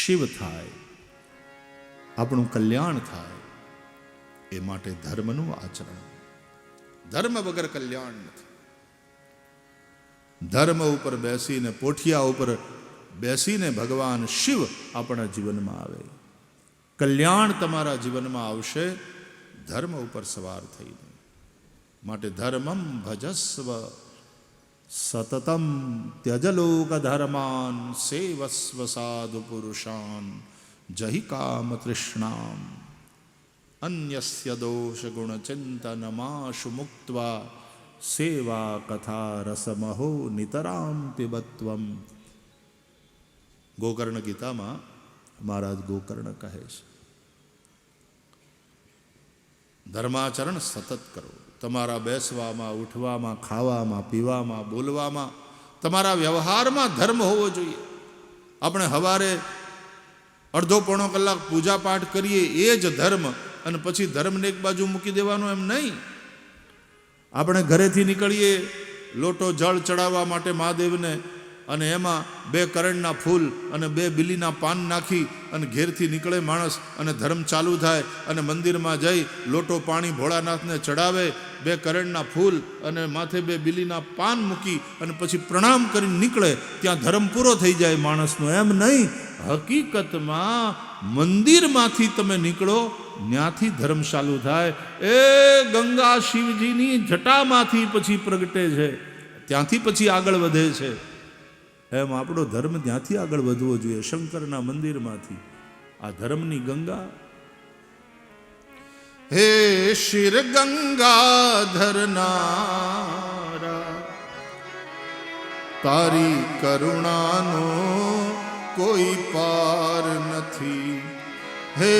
શિવ થાય, આપણું કલ્યાણ થાય, એ માટે ધર્મનું આચરણ. ધર્મ વગર કલ્યાણ નથી. ધર્મ ઉપર બેસીને, પોઠિયા ઉપર બેસીને ભગવાન શિવ આપણા જીવનમાં આવે. કલ્યાણ તમારા જીવનમાં આવશે ધર્મ ઉપર સવાર થઈને. માટે ધર્મમ ભજસ્વ સતતમ ત્યજલોક ધર્માન સેવસ્વ સાધુ પુરુષાન જહિ કામ તૃષ્ણામ અન્યસ્ય દોષ ગુણ ચિંતનમાશુ મુક્ત્વા સેવા કથા રસમહો નિતરામ પિબત્વમ. ગોકર્ણ ગીતામાં મહારાજ ગોકર્ણ કહે છે, ધર્માચરણ સતત કરો. તમારા બેસવામાં, ઉઠવામાં, ખાવામાં, પીવામાં, બોલવામાં, તમારા વ્યવહારમાં ધર્મ હોવો જોઈએ. આપણે સવારે અડધો પોણો કલાક પૂજા પાઠ કરીએ એ જ ધર્મ, અને પછી ધર્મને એક બાજુ મૂકી દેવાનો એમ નહીં. આપણે ઘરેથી નીકળીએ લોટો જળ ચડાવવા માટે મહાદેવને, અને એમાં 2 કરણના ફૂલ અને 2 બિલીના પાન નાખી અને ઘેરથી નીકળે માણસ, અને ધર્મ ચાલુ થાય, અને મંદિરમાં જઈ લોટો પાણી ભોળાનાથને ચડાવે, 2 કરણના ફૂલ અને માથે 2 બિલીના પાન મૂકી અને પછી પ્રણામ કરીને નીકળે, ત્યાં ધર્મ પૂરો થઈ જાય માણસનો. એમ નહીં. હકીકતમાં મંદિરમાંથી તમે નીકળો, ત્યાંથી ધર્મ ચાલુ થાય. એ ગંગા શિવજીની જટામાંથી પછી પ્રગટે છે, ત્યાંથી પછી આગળ વધે છે. એમ આપણો ધર્મ ત્યાંથી આગળ વધવો જોઈએ, શંકરના મંદિરમાંથી. આ ધર્મની ગંગા. હે શિર ગંગા ધરનારા, તારી કરુણાનો કોઈ પાર નથી. હે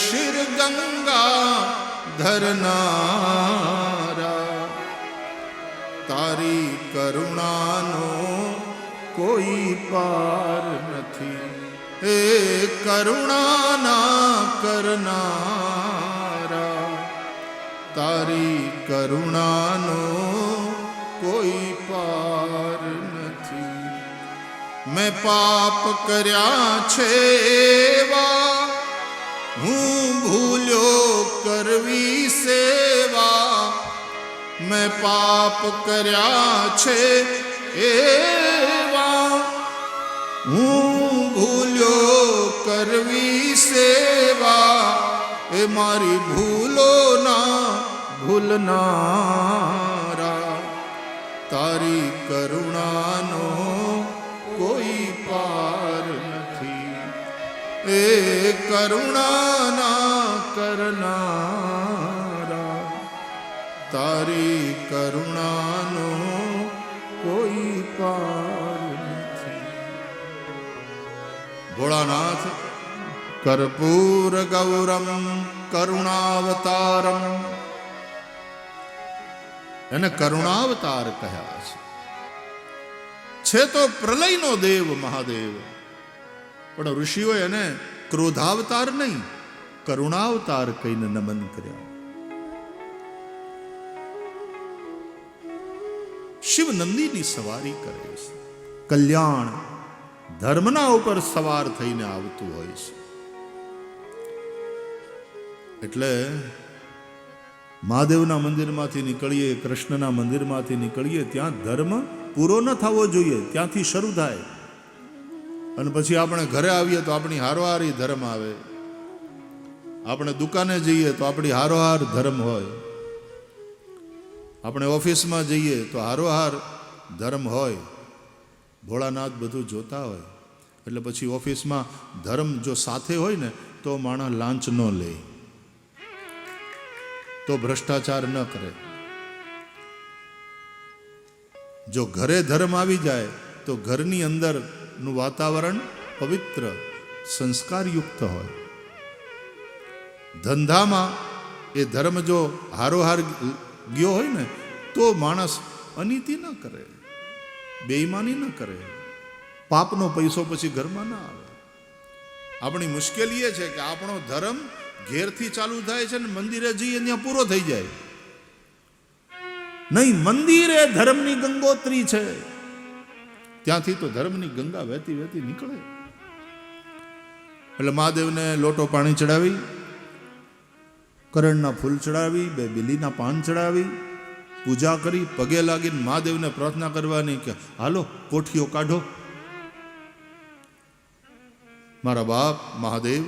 શિર ગંગા ધરનારા, તારી કરુણાનો કોઈ પાર નથી. હે કરુણાના કરનારા, તારી કરુણાનો કોઈ પાર નથી. મેં પાપ કર્યા છે એવા, હું ભૂલ્યો કરવી સેવા. મેં પાપ કર્યા છે એવા, હું ભૂલ્યો કરવી સેવા. એ મારી ભૂલો ના ભૂલનારા, તારી કરુણાનો કોઈ પાર નથી. એ કરુણાના કરનારા, તારી કરુણાનો કોઈ પાર નથી. ભોળાનાથ કર્પૂર ગૌરમ કરુણાવતારમ, એને કરુણાવતાર કહ્યા છે તો પ્રલયનો દેવ મહાદેવ. પણ ઋષિઓએ એને ક્રોધાવતાર નહીં, કરુણાવતાર કહીને નમન કર્યા. શિવ નંદીની સવારી કરે છે. કલ્યાણ ધર્મના ઉપર સવાર થઈને આવતું હોય છે. એટલે મહાદેવના મંદિરમાંથી નીકળીએ, કૃષ્ણના મંદિરમાંથી નીકળીએ, ત્યાં ધર્મ પૂરો ન થવો જોઈએ, ત્યાંથી શરૂ થાય. અને પછી આપણે ઘરે આવીએ તો આપણી હારોહારી ધર્મ આવે. આપણે દુકાને જઈએ તો આપણી હારોહાર ધર્મ હોય. આપણે ઓફિસમાં જઈએ તો હારોહાર ધર્મ હોય. ભોળાનાથ બધું જોતા હોય. એટલે પછી ઓફિસમાં ધર્મ જો સાથે હોય ને તો માણસ લાંચ ન લે, તો ભ્રષ્ટાચાર ન કરે. જો ઘરે ધર્મ આવી જાય તો ઘરની અંદરનું વાતાવરણ પવિત્ર સંસ્કારયુક્ત હોય. ધંધામાં એ ધર્મ જો હારોહાર ગયો હોય ને તો માણસ અનીતિ ન કરે, બેઈમાની ન કરે, પાપનો પૈસો પછી ઘરમાં ના આવે. આપણી મુશ્કેલી એ છે કે આપણો ધર્મ ઘેરથી ચાલુ થાય છે ને મંદિરે જઈએ ત્યાં પૂરો થઈ જાય. નહીં, મંદિર એ ધર્મની ગંગોત્રી છે. ત્યાંથી તો ધર્મની ગંગા વહેતી વહેતી નીકળે. એટલે મહાદેવને લોટો પાણી ચડાવી, કરણના ફૂલ ચડાવી, 2 બિલીના પાન ચડાવી, પૂજા કરી, પગે લાગીને મહાદેવને પ્રાર્થના કરવાની કે હાલો પોઠીઓ કાઢો. મારા બાપ મહાદેવ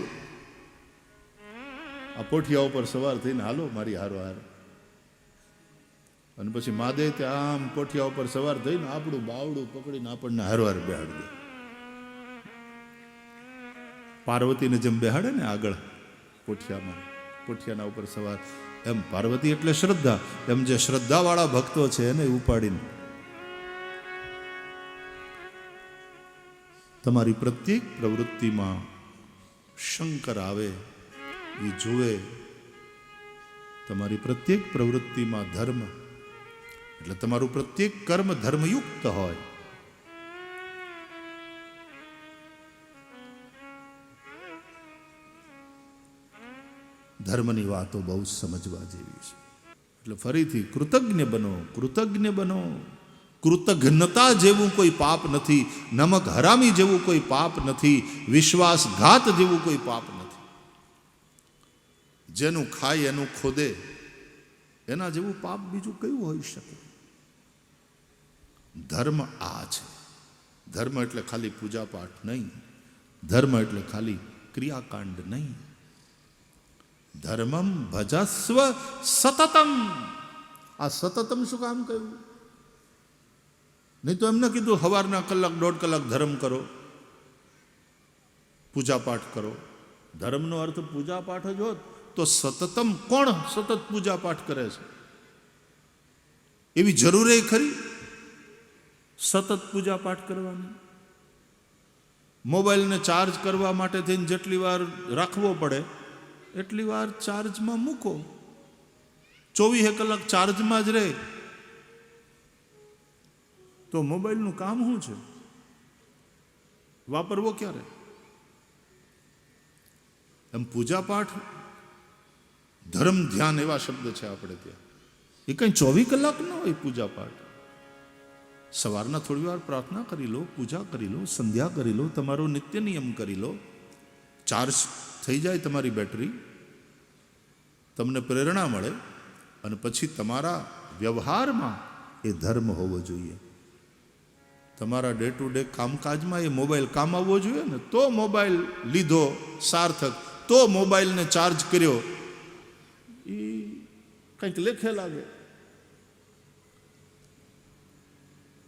આ પોઠિયા ઉપર સવાર થઈને હાલો મારી હારો. અને પછી મહાદેવ ત્યાં આમ પોઠિયા ઉપર સવાર થઈને આપણું બાવડું પકડીને આપણને હારવાર બેહાડી દે. પાર્વતીને જેમ બેહાડે ને આગળ પોઠિયામાં, પોઠિયાના ઉપર સવાર, એમ પાર્વતી એટલે શ્રદ્ધા, એમ જે શ્રદ્ધાવાળા ભક્તો છે એને ઉપાડીને તમારી પ્રત્યેક પ્રવૃત્તિમાં શંકર આવે એ જુએ. તમારી પ્રત્યેક પ્રવૃત્તિમાં ધર્મ, એટલે તમારું પ્રત્યેક કર્મ ધર્મયુક્ત હોય. ધર્મની વાતો બહુ સમજવા જેવી છે. એટલે ફરીથી કૃતજ્ઞ બનો, કૃતજ્ઞ બનો. કૃતજ્ઞતા જેવું કોઈ પાપ નથી, નમક હરામી જેવું કોઈ પાપ નથી, વિશ્વાસઘાત જેવું કોઈ પાપ નથી. જેનું ખાય એનું ખોદે એના જેવું પાપ બીજું કયું હોઈ શકે? ધર્મ આ છે. ધર્મ એટલે ખાલી પૂજા પાઠ નહીં, ધર્મ એટલે ખાલી ક્રિયાકાંડ નહીં. ધર્મમ ભજસ્વ સતતમ. આ સતતમ શું કામ કહ્યું? નહીં તો એમને કીધું સવારના 1-1.5 કલાક ધર્મ કરો, પૂજા પાઠ કરો. ધર્મનો અર્થ પૂજા પાઠ જ હોત તો સતતમ કોણ સતત પૂજા પાઠ કરે છે? એવી જરૂર ખરી સતત પૂજા પાઠ કરવાની? મોબાઈલને ચાર્જ કરવા માટે થઈને જેટલી વાર રાખવો પડે એટલી વાર ચાર્જમાં મૂકો. 24 કલાક ચાર્જમાં જ રહે તો મોબાઈલનું કામ શું છે? વાપરવો ક્યારે? એમ પૂજા પાઠ, ધર્મ, ધ્યાન એવા શબ્દ છે આપણે ત્યાં. એ કંઈ 24 કલાક ન હોય પૂજા પાઠ. સવારના થોડી વાર પ્રાર્થના કરી લો, પૂજા કરી લો, સંધ્યા કરી લો, તમારો નિત્ય નિયમ કરી લો. ચાર્જ થઈ જાય તમારી બેટરી, તમને પ્રેરણા મળે, અને પછી તમારા વ્યવહારમાં એ ધર્મ હોવો જોઈએ. તમારા ડે ટુ ડે કામકાજમાં એ મોબાઈલ કામ આવવો જોઈએ ને. તો મોબાઈલ લીધો સાર્થક, તો મોબાઈલને ચાર્જ કર્યો એ કંઈક લેખે લાગે.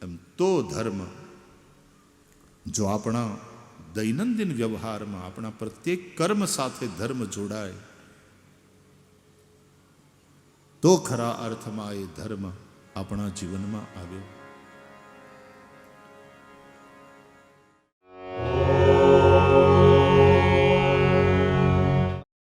એમ તો ધર્મ જો આપણા દૈનંદિન વ્યવહારમાં આપણા પ્રત્યેક કર્મ સાથે ધર્મ જોડાય તો ખરા અર્થમાં એ ધર્મ આપણા જીવનમાં આવ્યો.